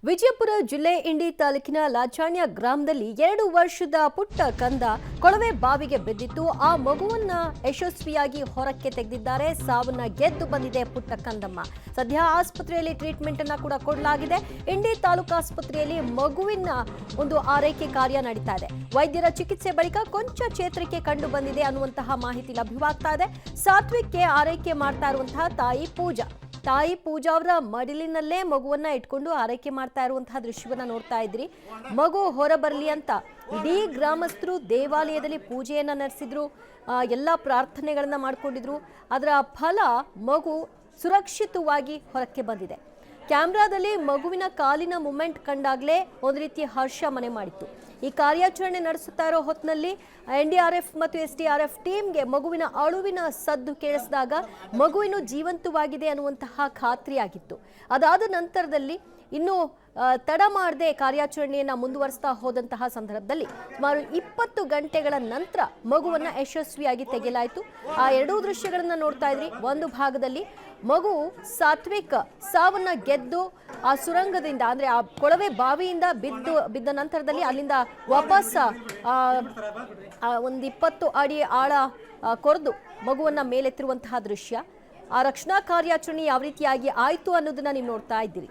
ವಿಜಯಪುರ ಜಿಲ್ಲೆ ಇಂಡಿ ತಾಲೂಕಿನ ಲಾಚಾಣ್ಯ ಗ್ರಾಮದಲ್ಲಿ 2 ವರ್ಷದ ಪುಟ್ಟ ಕಂದ ಕೊಳವೆ ಬಾವಿಗೆ ಬಿದ್ದಿತ್ತು. ಆ ಮಗುವನ್ನ ಯಶಸ್ವಿಯಾಗಿ ಹೊರಕ್ಕೆ ತೆಗೆದಿದ್ದಾರೆ. ಸಾವನ್ನ ಗೆದ್ದು ಬಂದಿದೆ ಪುಟ್ಟ ಕಂದಮ್ಮ. ಸದ್ಯ ಆಸ್ಪತ್ರೆಯಲ್ಲಿ ಟ್ರೀಟ್ಮೆಂಟ್ ಅನ್ನು ಕೂಡ ಕೊಡಲಾಗಿದೆ. ಇಂಡಿ ತಾಲೂಕು ಆಸ್ಪತ್ರೆಯಲ್ಲಿ ಮಗುವಿನ ಒಂದು ಆರೈಕೆ ಕಾರ್ಯ ನಡೀತಾ ಇದೆ. ವೈದ್ಯರ ಚಿಕಿತ್ಸೆ ಬಳಿಕ ಕೊಂಚ ಚೇತರಿಕೆ ಕಂಡು ಬಂದಿದೆ ಅನ್ನುವಂತಹ ಮಾಹಿತಿ ಲಭ್ಯವಾಗ್ತಾ ಇದೆ. ಸಾತ್ವಿಕ್ಗೆ ಆರೈಕೆ ಮಾಡ್ತಾ ಇರುವಂತಹ ತಾಯಿ ಪೂಜಾ ಅವರ ಮಡಿಲಿನಲ್ಲೇ ಮಗುವನ್ನ ಇಟ್ಕೊಂಡು ಆರೈಕೆ ಮಾಡ್ತಾ ಇರುವಂತಹ ದೃಶ್ಯವನ್ನ ನೋಡ್ತಾ ಇದ್ರಿ. ಮಗು ಹೊರಬರಲಿ ಅಂತ ಇಡೀ ಗ್ರಾಮಸ್ಥರು ದೇವಾಲಯದಲ್ಲಿ ಪೂಜೆಯನ್ನ ನಡೆಸಿದ್ರು, ಎಲ್ಲಾ ಪ್ರಾರ್ಥನೆಗಳನ್ನ ಮಾಡ್ಕೊಂಡಿದ್ರು. ಅದರ ಫಲ ಮಗು ಸುರಕ್ಷಿತವಾಗಿ ಹೊರಕ್ಕೆ ಬಂದಿದೆ. ಕ್ಯಾಮ್ರಾದಲ್ಲಿ ಮಗುವಿನ ಕಾಲಿನ ಮೂಮೆಂಟ್ ಕಂಡಾಗಲೇ ಒಂದು ರೀತಿಯ ಹರ್ಷ ಮನೆ ಮಾಡಿತ್ತು. ಈ ಕಾರ್ಯಾಚರಣೆ ನಡೆಸುತ್ತಾ ಇರೋ ಹೊತ್ತಿನಲ್ಲಿ NDRF ಮತ್ತು SDRF ಟೀಮ್ಗೆ ಮಗುವಿನ ಅಳುವಿನ ಸದ್ದು ಕೇಳಿಸಿದಾಗ ಮಗುವಿನ ಜೀವಂತವಾಗಿದೆ ಅನ್ನುವಂತಹ ಖಾತ್ರಿಯಾಗಿತ್ತು. ಅದಾದ ನಂತರದಲ್ಲಿ ಇನ್ನು ತಡ ಮಾಡದೆ ಕಾರ್ಯಾಚರಣೆಯನ್ನು ಮುಂದುವರಿಸ್ತಾ ಹೋದಂತಹ ಸಂದರ್ಭದಲ್ಲಿ ಸುಮಾರು 20 ಗಂಟೆಗಳ ನಂತರ ಮಗುವನ್ನ ಯಶಸ್ವಿಯಾಗಿ ತೆಗೆಯಲಾಯಿತು. ಆ ಎರಡೂ ದೃಶ್ಯಗಳನ್ನ ನೋಡ್ತಾ ಇದ್ರಿ. ಒಂದು ಭಾಗದಲ್ಲಿ ಮಗು ಸಾತ್ವಿಕ್ ಸಾವನ್ನ ಗೆದ್ದು ಆ ಸುರಂಗದಿಂದ ಅಂದ್ರೆ ಆ ಕೊಳವೆ ಬಾವಿಯಿಂದ ಬಿದ್ದ ನಂತರದಲ್ಲಿ ಅಲ್ಲಿಂದ ವಾಪಸ್ ಒಂದು 20 ಅಡಿ ಆಳ ಕೊರೆದು ಮಗುವನ್ನ ಮೇಲೆತ್ತಿರುವಂತಹ ದೃಶ್ಯ. ಆ ರಕ್ಷಣಾ ಕಾರ್ಯಾಚರಣೆ ಯಾವ ರೀತಿಯಾಗಿ ಆಯ್ತು ಅನ್ನೋದನ್ನ ನೀವು ನೋಡ್ತಾ ಇದ್ದೀರಿ.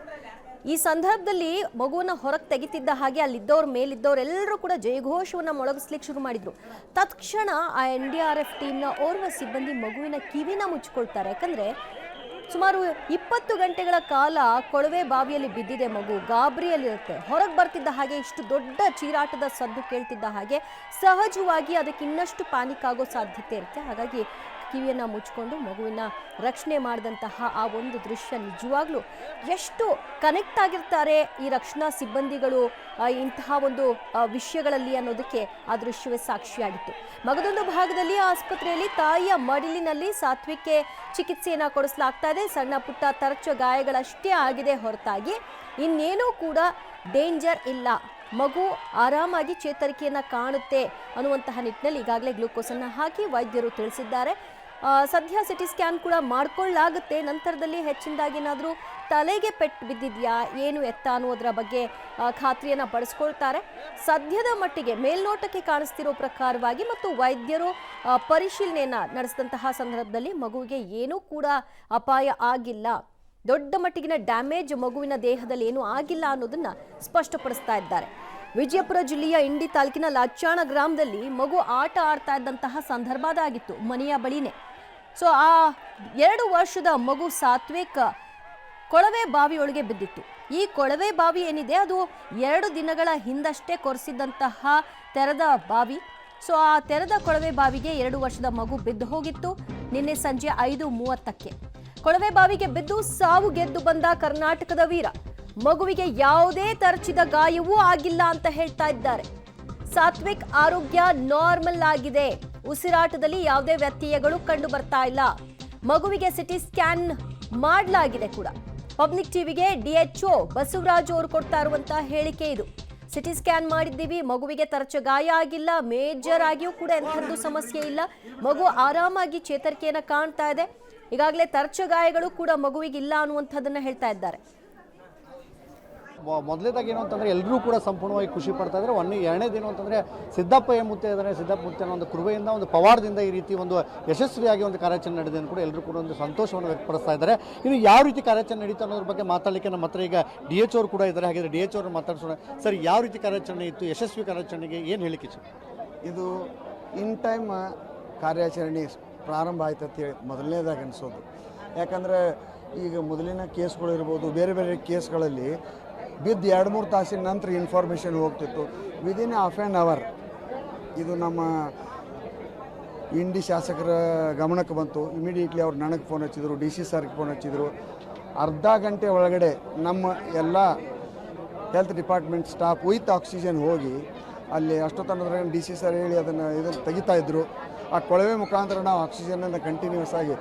ಈ ಸಂದರ್ಭದಲ್ಲಿ ಮಗುವನ್ನ ಹೊರಗೆ ತೆಗಿತಿದ್ದ ಹಾಗೆ ಅಲ್ಲಿದ್ದವ್ರ ಮೇಲಿದ್ದವರೆಲ್ಲರೂ ಕೂಡ ಜಯಘೋಷವನ್ನ ಮೊಳಗಿಸ್ಲಿಕ್ಕೆ ಶುರು ಮಾಡಿದ್ರು. ತತ್ಕ್ಷಣ ಆ NDRF ಟೀಮ್ನ ಓರ್ವ ಸಿಬ್ಬಂದಿ ಮಗುವಿನ ಕಿವಿನ ಮುಚ್ಚಿಕೊಳ್ತಾರೆ. ಯಾಕಂದ್ರೆ ಸುಮಾರು 20 ಗಂಟೆಗಳ ಕಾಲ ಕೊಳವೆ ಬಾವಿಯಲ್ಲಿ ಬಿದ್ದಿದೆ ಮಗು, ಗಾಬರಿಯಲ್ಲಿರುತ್ತೆ. ಹೊರಗೆ ಬರ್ತಿದ್ದ ಹಾಗೆ ಇಷ್ಟು ದೊಡ್ಡ ಚೀರಾಟದ ಸದ್ದು ಕೇಳ್ತಿದ್ದ ಹಾಗೆ ಸಹಜವಾಗಿ ಅದಕ್ಕೆ ಇನ್ನಷ್ಟು ಪ್ಯಾನಿಕ್ ಆಗೋ ಸಾಧ್ಯತೆ ಇರುತ್ತೆ. ಹಾಗಾಗಿ ಕಿವಿಯನ್ನು ಮುಚ್ಚಿಕೊಂಡು ಮಗುವಿನ ರಕ್ಷಣೆ ಮಾಡಿದಂತಹ ಆ ಒಂದು ದೃಶ್ಯ ನಿಜವಾಗ್ಲೂ ಎಷ್ಟು ಕನೆಕ್ಟ್ ಆಗಿರ್ತಾರೆ ಈ ರಕ್ಷಣಾ ಸಿಬ್ಬಂದಿಗಳು ಇಂತಹ ಒಂದು ವಿಷಯಗಳಲ್ಲಿ ಅನ್ನೋದಕ್ಕೆ ಆ ದೃಶ್ಯವೇ ಸಾಕ್ಷಿಯಾಗಿತ್ತು. ಮಗದೊಂದು ಭಾಗದಲ್ಲಿ ಆಸ್ಪತ್ರೆಯಲ್ಲಿ ತಾಯಿಯ ಮಡಿಲಿನಲ್ಲಿ ಸಾತ್ವಿಕ್ಗೆ ಚಿಕಿತ್ಸೆಯನ್ನು ಕೊಡಿಸಲಾಗ್ತಾ ಇದೆ. ಸಣ್ಣ ಪುಟ್ಟ ತರಚ ಗಾಯಗಳಷ್ಟೇ ಆಗಿದೆ ಹೊರತಾಗಿ ಇನ್ನೇನೂ ಕೂಡ ಡೇಂಜರ್ ಇಲ್ಲ. ಮಗು ಆರಾಮಾಗಿ ಚೇತರಿಕೆಯನ್ನು ಕಾಣುತ್ತೆ ಅನ್ನುವಂತಹ ನಿಟ್ಟಿನಲ್ಲಿ ಈಗಾಗಲೇ ಗ್ಲೂಕೋಸನ್ನು ಹಾಕಿ ವೈದ್ಯರು ತಿಳಿಸಿದ್ದಾರೆ. ಸದ್ಯ ಸಿಟಿ ಸ್ಕ್ಯಾನ್ ಕೂಡ ಮಾಡ್ಕೊಳ್ಳಾಗುತ್ತೆ. ನಂತರದಲ್ಲಿ ಹೆಚ್ಚಿನದಾಗಿ ಏನಾದರೂ ತಲೆಗೆ ಪೆಟ್ಟು ಬಿದ್ದಿದೆಯಾ ಏನು ಎತ್ತ ಅನ್ನೋದರ ಬಗ್ಗೆ ಖಾತ್ರಿಯನ್ನು ಪಡಿಸ್ಕೊಳ್ತಾರೆ. ಸದ್ಯದ ಮಟ್ಟಿಗೆ ಮೇಲ್ನೋಟಕ್ಕೆ ಕಾಣಿಸ್ತಿರೋ ಪ್ರಕಾರವಾಗಿ ಮತ್ತು ವೈದ್ಯರು ಪರಿಶೀಲನೆಯನ್ನು ನಡೆಸಿದಂತಹ ಸಂದರ್ಭದಲ್ಲಿ ಮಗುವಿಗೆ ಏನೂ ಕೂಡ ಅಪಾಯ ಆಗಿಲ್ಲ, ದೊಡ್ಡ ಮಟ್ಟಿಗಿನ ಡ್ಯಾಮೇಜ್ ಮಗುವಿನ ದೇಹದಲ್ಲಿ ಏನೂ ಆಗಿಲ್ಲ ಅನ್ನೋದನ್ನ ಸ್ಪಷ್ಟಪಡಿಸ್ತಾ ಇದ್ದಾರೆ. ವಿಜಯಪುರ ಜಿಲ್ಲೆಯ ಇಂಡಿ ತಾಲೂಕಿನ ಲಾಚಾಣ ಗ್ರಾಮದಲ್ಲಿ ಮಗು ಆಟ ಆಡ್ತಾ ಇದ್ದಂತಹ ಸಂದರ್ಭ ಅದಾಗಿತ್ತು, ಮನೆಯ ಬಳಿನೇ. ಸೊ ಆ 2 ವರ್ಷದ ಮಗು ಸಾತ್ವಿಕ್ ಕೊಳವೆ ಬಾವಿಯೊಳಗೆ ಬಿದ್ದಿತ್ತು. ಈ ಕೊಳವೆ ಬಾವಿ ಏನಿದೆ ಅದು 2 ದಿನಗಳ ಹಿಂದಷ್ಟೇ ಕೊರೆಸಿದಂತಹ ತೆರೆದ ಬಾವಿ. ಸೊ ಆ ತೆರೆದ ಕೊಳವೆ ಬಾವಿಗೆ 2 ವರ್ಷದ ಮಗು ಬಿದ್ದು ಹೋಗಿತ್ತು. ನಿನ್ನೆ ಸಂಜೆ 5:30ಕ್ಕೆ ಕೊಳವೆ ಬಾವಿಗೆ ಬಿದ್ದು ಸಾವು ಗೆದ್ದು ಬಂದ ಕರ್ನಾಟಕದ ವೀರ. ಮಗುವಿಗೆ ಯಾವುದೇ ತರಚಿದ ಗಾಯವೂ ಆಗಿಲ್ಲ ಅಂತ ಹೇಳ್ತಾ ಇದ್ದಾರೆ. ಸಾತ್ವಿಕ್ ಆರೋಗ್ಯ ನಾರ್ಮಲ್ ಆಗಿದೆ, ಉಸಿರಾಟದಲ್ಲಿ ಯಾವುದೇ ವ್ಯತ್ಯಯಗಳು ಕಂಡು ಬರ್ತಾ ಇಲ್ಲ. ಮಗುವಿಗೆ ಸಿಟಿ ಸ್ಕ್ಯಾನ್ ಮಾಡಲಾಗಿದೆ ಕೂಡ. ಪಬ್ಲಿಕ್ ಟಿವಿಗೆ DHO ಬಸವರಾಜ್ ಅವರು ಕೊಡ್ತಾ ಇರುವಂತಹ ಹೇಳಿಕೆ ಇದು. ಸಿಟಿ ಸ್ಕ್ಯಾನ್ ಮಾಡಿದ್ದೀವಿ, ಮಗುವಿಗೆ ತರಚ ಗಾಯ ಆಗಿಲ್ಲ, ಮೇಜರ್ ಆಗಿಯೂ ಕೂಡ ಎಂಥದ್ದು ಸಮಸ್ಯೆ ಇಲ್ಲ, ಮಗು ಆರಾಮಾಗಿ ಚೇತರಿಕೆಯನ್ನು ಕಾಣ್ತಾ ಇದೆ. ಈಗಾಗಲೇ ತರಚ ಗಾಯಗಳು ಕೂಡ ಮಗುವಿಗೆ ಇಲ್ಲ ಅನ್ನುವಂಥದ್ದನ್ನ ಹೇಳ್ತಾ ಇದ್ದಾರೆ. ಮೊದಲೇದಾಗಿ ಏನು ಅಂತಂದರೆ ಎಲ್ಲರೂ ಕೂಡ ಸಂಪೂರ್ಣವಾಗಿ ಖುಷಿ ಪಡ್ತಾ ಇದ್ದಾರೆ. ಎರಡನೇದೇನು ಅಂತಂದರೆ ಸಿದ್ದಪ್ಪ ಮುತ್ತೆ ಇದ್ದಾರೆ. ಸಿದ್ದಪ್ಪ ಮುತ್ತೆನ ಒಂದು ಕೃಪೆಯಿಂದ, ಒಂದು ಪವಾಡದಿಂದ ಈ ರೀತಿ ಒಂದು ಯಶಸ್ವಿಯಾಗಿ ಒಂದು ಕಾರ್ಯಾಚರಣೆ ನಡೆದಿದೆ ಅಂತ ಕೂಡ ಎಲ್ಲರೂ ಕೂಡ ಒಂದು ಸಂತೋಷವನ್ನು ವ್ಯಕ್ತಪಡಿಸ್ತಾ ಇದ್ದಾರೆ. ಇನ್ನು ಯಾವ ರೀತಿ ಕಾರ್ಯಾಚರಣೆ ನಡೀತು ಅನ್ನೋದ್ರ ಬಗ್ಗೆ ಮಾತಾಡಲಿಕ್ಕೆ ನಮ್ಮ ಹತ್ರ ಈಗ DHO ಅವರು ಕೂಡ ಇದ್ದಾರೆ. ಹಾಗೆ DHO ಅವರು ಮಾತಾಡ್ಸೋಣ. ಸರ್, ಯಾವ ರೀತಿ ಕಾರ್ಯಾಚರಣೆ ಇತ್ತು, ಯಶಸ್ವಿ ಕಾರ್ಯಾಚರಣೆಗೆ ಏನು ಹೇಳಿಕೆ? ಇದು ಇನ್ ಟೈಮ್ ಕಾರ್ಯಾಚರಣೆ ಪ್ರಾರಂಭ ಆಯ್ತು ಅಂತೇಳಿ ಮೊದಲನೇದಾಗಿ ಅನಿಸೋದು. ಯಾಕಂದರೆ ಈಗ ಮೊದಲಿನ ಕೇಸ್ಗಳಿರ್ಬೋದು, ಬೇರೆ ಬೇರೆ ಕೇಸ್ಗಳಲ್ಲಿ ಬಿದ್ದು 2-3 ತಾಸಿನ ನಂತರ ಇನ್ಫಾರ್ಮೇಷನ್ ಹೋಗ್ತಿತ್ತು. ವಿದಿನ್ ಹಾಫ್ ಆ್ಯನ್ ಅವರ್ ಇದು ನಮ್ಮ ಇಂಡಿ ಶಾಸಕರ ಗಮನಕ್ಕೆ ಬಂತು. ಇಮಿಡಿಯೇಟ್ಲಿ ಅವ್ರು ನನಗೆ ಫೋನ್ ಹಚ್ಚಿದ್ರು, DC ಸರ್ಗೆ ಫೋನ್ ಹಚ್ಚಿದ್ರು. ಅರ್ಧ ಗಂಟೆ ಒಳಗಡೆ ನಮ್ಮ ಎಲ್ಲ health department staff with oxygen ಹೋಗಿ ಅಲ್ಲಿ ಅಷ್ಟೊತ್ತನದ್ರಾಗ DC ಸರ್ ಹೇಳಿ ಇದನ್ನು ತೆಗಿತಾ ಇದ್ದರು. ಆ ಕೊಳವೆ ಮುಖಾಂತರ ನಾವು ಆಕ್ಸಿಜನನ್ನು ಕಂಟಿನ್ಯೂಸ್ ಆಗಿ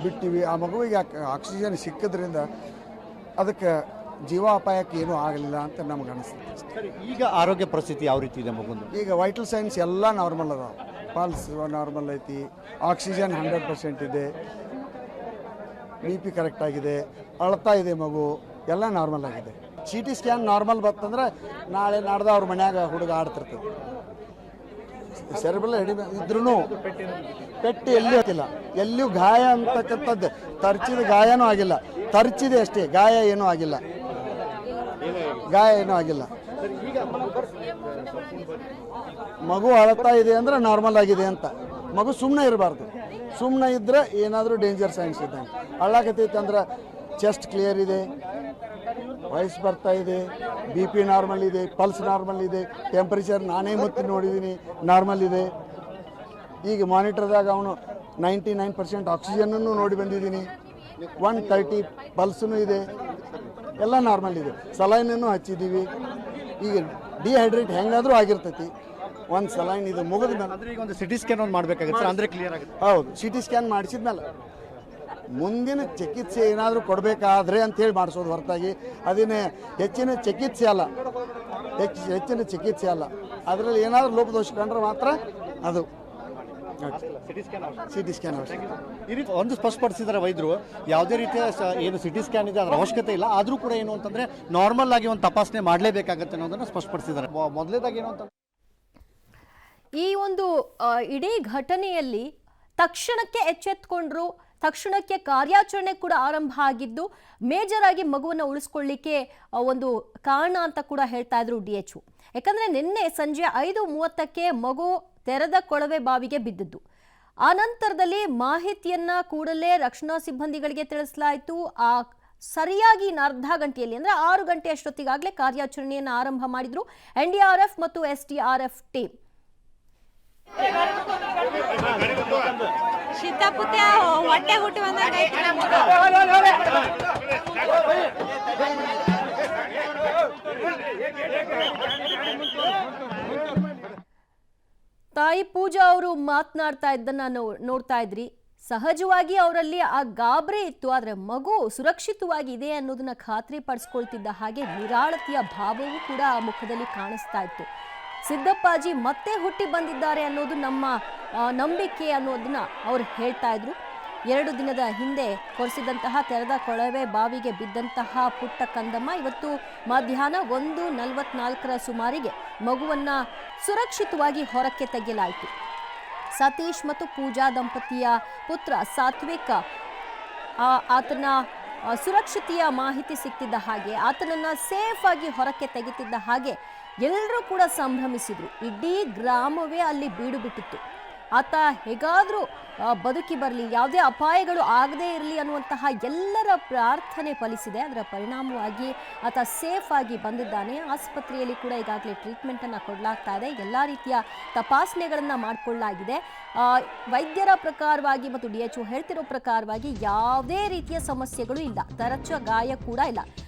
ಬಿಟ್ಟಿವಿ. ಆ ಮಗುವಿಗೆ ಆಕ್ಸಿಜನ್ ಸಿಕ್ಕಿದ್ರಿಂದ ಅದಕ್ಕೆ ಜೀವಾಪಾಯಕ್ಕೆ ಏನೂ ಆಗಲಿಲ್ಲ ಅಂತ ನಮ್ಗೆ ಅನಿಸ್ತದೆ. ಈಗ ಆರೋಗ್ಯ ಪರಿಸ್ಥಿತಿ ಯಾವ ರೀತಿ ಇದೆ ಮಗುಂದು? ಈಗ ವೈಟಲ್ ಸೈನ್ಸ್ ಎಲ್ಲ ನಾರ್ಮಲ್ ಅದ. ಪಲ್ಸ್ ನಾರ್ಮಲ್ ಐತಿ, ಆಕ್ಸಿಜನ್ 100% ಇದೆ, BP ಕರೆಕ್ಟ್ ಆಗಿದೆ, ಅಳ್ತಾ ಇದೆ ಮಗು, ಎಲ್ಲ ನಾರ್ಮಲ್ ಆಗಿದೆ. ಸಿ ಟಿ ಸ್ಕ್ಯಾನ್ ನಾರ್ಮಲ್ ಬರ್ತಂದ್ರೆ ನಾಳೆ ನಾಡ್ದು ಅವ್ರ ಮನ್ಯಾಗ ಹುಡುಗ ಆಡ್ತಿರ್ತದೆ. ಸೆರೆಬ್ರಲ್ ಎಡಿಮ ಇದ್ರೂ ಪೆಟ್ಟು ಎಲ್ಲಿಯೂ ಆಗಿಲ್ಲ, ಎಲ್ಲಿಯೂ ಗಾಯ ಅಂತಕ್ಕಂಥದ್ದು ತರ್ಚಿದ ಗಾಯನೂ ಆಗಿಲ್ಲ, ತರ್ಚಿದೆ ಅಷ್ಟೇ, ಗಾಯ ಏನೂ ಆಗಿಲ್ಲ, ಗಾಯ ಏನೂ ಆಗಿಲ್ಲ. ಮಗು ಅಳ್ತಾ ಇದೆ ಅಂದ್ರೆ ನಾರ್ಮಲ್ ಆಗಿದೆ ಅಂತ. ಮಗು ಸುಮ್ಮನೆ ಇರಬಾರ್ದು, ಸುಮ್ಮನೆ ಇದ್ದರೆ ಏನಾದರೂ ಡೇಂಜರ್ ಸೈನ್ಸ್ ಇದ್ದಂಗೆ. ಅಳ್ಳಾಕತ್ತೈತೆ ಅಂದ್ರೆ ಚೆಸ್ಟ್ ಕ್ಲಿಯರ್ ಇದೆ, ವಾಯ್ಸ್ ಬರ್ತಾ ಇದೆ, ಬಿ ಪಿ ನಾರ್ಮಲ್ ಇದೆ, ಪಲ್ಸ್ ನಾರ್ಮಲ್ ಇದೆ, ಟೆಂಪರೇಚರ್ ನಾನೇ ಮತ್ತೆ ನೋಡಿದ್ದೀನಿ ನಾರ್ಮಲ್ ಇದೆ. ಈಗ ಮಾನಿಟರ್ದಾಗ ಅವನು 99% ಆಕ್ಸಿಜನ್ನೂ ನೋಡಿ ಬಂದಿದ್ದೀನಿ, 130 ಪಲ್ಸೂ ಇದೆ, ಎಲ್ಲ ನಾರ್ಮಲ್ ಇದೆ. ಸಲೈನನ್ನು ಹಚ್ಚಿದ್ದೀವಿ. ಈಗ ಡಿಹೈಡ್ರೇಟ್ ಹೆಂಗಾದರೂ ಆಗಿರ್ತೈತಿ. ಒಂದು ಸಲೈನ್ ಇದು ಮುಗಿದ ಮೇಲೆ ಅಂದ್ರೆ ಈಗ ಒಂದು ಸಿಟಿ ಸ್ಕ್ಯಾನ್ ಒಂದು ಮಾಡಬೇಕಾಗುತ್ತೆ ಅಂದ್ರೆ ಕ್ಲಿಯರ್ ಆಗುತ್ತೆ. ಹೌದು, ಸಿ ಟಿ ಸ್ಕ್ಯಾನ್ ಮಾಡಿಸಿದ್ಮೇಲೆ ಮುಂದಿನ ಚಿಕಿತ್ಸೆ ಏನಾದರೂ ಕೊಡಬೇಕಾದ್ರೆ ಅಂತೇಳಿ ಮಾಡಿಸೋದು ಹೊರತಾಗಿ ಅದೇನೇ ಹೆಚ್ಚಿನ ಚಿಕಿತ್ಸೆ ಅಲ್ಲ, ಹೆಚ್ಚಿನ ಚಿಕಿತ್ಸೆ ಅಲ್ಲ. ಅದರಲ್ಲಿ ಏನಾದರೂ ಲೋಪದೋಷ ಕಂಡ್ರೆ ಮಾತ್ರ ಅದು ಸಿ ಟಿ ಸ್ಕ್ಯಾನ್ ಅವಶ್ಯಕ. ಈ ರೀತಿ ಒಂದು ಸ್ಪಷ್ಟಪಡಿಸಿದ್ದಾರೆ ವೈದ್ಯರು, ಯಾವುದೇ ರೀತಿಯ ಏನು ಸಿಟಿ ಸ್ಕ್ಯಾನ್ ಇದೆ ಅದರ ಅವಶ್ಯಕತೆ ಇಲ್ಲ, ಆದರೂ ಕೂಡ ಏನು ಅಂತಂದ್ರೆ ನಾರ್ಮಲ್ ಆಗಿ ಒಂದು ತಪಾಸಣೆ ಮಾಡಲೇಬೇಕಾಗತ್ತೆ ಅನ್ನೋದನ್ನು ಸ್ಪಷ್ಟಪಡಿಸಿದ್ದಾರೆ. ಮೊದಲೇದಾಗಿ ಏನು ಅಂತ ಈ ಒಂದು ಇಡೀ ಘಟನೆಯಲ್ಲಿ ತಕ್ಷಣಕ್ಕೆ ಎಚ್ಚೆತ್ಕೊಂಡ್ರು, ತಕ್ಷಣಕ್ಕೆ ಕಾರ್ಯಾಚರಣೆ ಕೂಡ ಆರಂಭ ಆಗಿದ್ದು ಮೇಜರ್ ಆಗಿ ಮಗುವನ್ನು ಉಳಿಸ್ಕೊಳ್ಳಿಕ್ಕೆ ಒಂದು ಕಾರಣ ಅಂತ ಕೂಡ ಹೇಳ್ತಾ ಇದ್ರು DHO. ಯಾಕಂದ್ರೆ ನಿನ್ನೆ ಸಂಜೆ 5:30ಕ್ಕೆ ಮಗು ತೆರೆದ ಕೊಳವೆ ಬಾವಿಗೆ ಬಿದ್ದಿದ್ದು. ಆ ನಂತರದಲ್ಲಿ ಮಾಹಿತಿಯನ್ನ ಕೂಡಲೇ ರಕ್ಷಣಾ ಸಿಬ್ಬಂದಿಗಳಿಗೆ ತಿಳಿಸಲಾಯಿತು. ಆ ಸರಿಯಾಗಿ ಅರ್ಧ ಗಂಟೆಯಲ್ಲಿ ಅಂದ್ರೆ 6 ಗಂಟೆ ಅಷ್ಟೊತ್ತಿಗಾಗಲೇ ಕಾರ್ಯಾಚರಣೆಯನ್ನು ಆರಂಭ ಮಾಡಿದ್ರು NDRF ಮತ್ತು SDRF ಟೀಮ್. ಸಿದ್ದಾಪುತ್ತ ಹೊಟ್ಟೆ ಹುಟ್ಟಿ ಬಂದಾಗ ತಾಯಿ ಪೂಜಾ ಅವರು ಮಾತನಾಡ್ತಾ ಇದ್ದನ್ನ ನೋಡ್ತಾ ಇದ್ರಿ. ಸಹಜವಾಗಿ ಅವರಲ್ಲಿ ಆ ಗಾಬರಿ ಇತ್ತು, ಆದ್ರೆ ಮಗು ಸುರಕ್ಷಿತವಾಗಿ ಇದೆ ಅನ್ನೋದನ್ನ ಖಾತ್ರಿ ಪಡಿಸ್ಕೊಳ್ತಿದ್ದ ಹಾಗೆ ನಿರಾಳತೆಯ ಭಾವವೂ ಕೂಡ ಆ ಮುಖದಲ್ಲಿ ಕಾಣಿಸ್ತಾ ಇತ್ತು. ಸಿದ್ದಪ್ಪಾಜಿ ಮತ್ತೆ ಹುಟ್ಟಿ ಬಂದಿದ್ದಾರೆ ಅನ್ನೋದು ನಮ್ಮ ನಂಬಿಕೆ ಅನ್ನೋದನ್ನ ಅವ್ರು ಹೇಳ್ತಾ ಇದ್ರು. 2 ದಿನದ ಹಿಂದೆ ಕೊರೆಸಿದಂತಹ ತೆರೆದ ಕೊಳವೆ ಬಾವಿಗೆ ಬಿದ್ದಂತಹ ಪುಟ್ಟ ಕಂದಮ್ಮ ಇವತ್ತು ಮಧ್ಯಾಹ್ನ 1:44 ಸುಮಾರಿಗೆ ಮಗುವನ್ನ ಸುರಕ್ಷಿತವಾಗಿ ಹೊರಕ್ಕೆ ತೆಗೆಯಲಾಯಿತು. ಸತೀಶ್ ಮತ್ತು ಪೂಜಾ ದಂಪತಿಯ ಪುತ್ರ ಸಾತ್ವಿಕ್ ಆತನ ಸುರಕ್ಷತೆಯ ಮಾಹಿತಿ ಸಿಗ್ತಿದ್ದ ಹಾಗೆ, ಆತನನ್ನ ಸೇಫ್ ಆಗಿ ಹೊರಕ್ಕೆ ತೆಗೆತಿದ್ದ ಹಾಗೆ ಎಲ್ಲರೂ ಕೂಡ ಸಂಭ್ರಮಿಸಿದ್ರು. ಇಡೀ ಗ್ರಾಮವೇ ಅಲ್ಲಿ ಬೀಡು ಬಿಟ್ಟಿತ್ತು. ಆತ ಹೇಗಾದರೂ ಬದುಕಿ ಬರಲಿ, ಯಾವುದೇ ಅಪಾಯಗಳು ಆಗದೇ ಇರಲಿ ಅನ್ನುವಂತಹ ಎಲ್ಲರ ಪ್ರಾರ್ಥನೆ ಫಲಿಸಿದೆ. ಅದರ ಪರಿಣಾಮವಾಗಿ ಆತ ಸೇಫ್ ಆಗಿ ಬಂದಿದ್ದಾನೆ. ಆಸ್ಪತ್ರೆಯಲ್ಲಿ ಕೂಡ ಈಗಾಗಲೇ ಟ್ರೀಟ್ಮೆಂಟನ್ನು ಕೊಡಲಾಗ್ತಾ ಇದೆ, ಎಲ್ಲ ರೀತಿಯ ತಪಾಸಣೆಗಳನ್ನು ಮಾಡಿಕೊಳ್ಳಲಾಗಿದೆ. ವೈದ್ಯರ ಪ್ರಕಾರವಾಗಿ ಮತ್ತು DHO ಹೇಳ್ತಿರೋ ಪ್ರಕಾರವಾಗಿ ಯಾವುದೇ ರೀತಿಯ ಸಮಸ್ಯೆಗಳು ಇಲ್ಲ, ತರಚ ಗಾಯ ಕೂಡ ಇಲ್ಲ.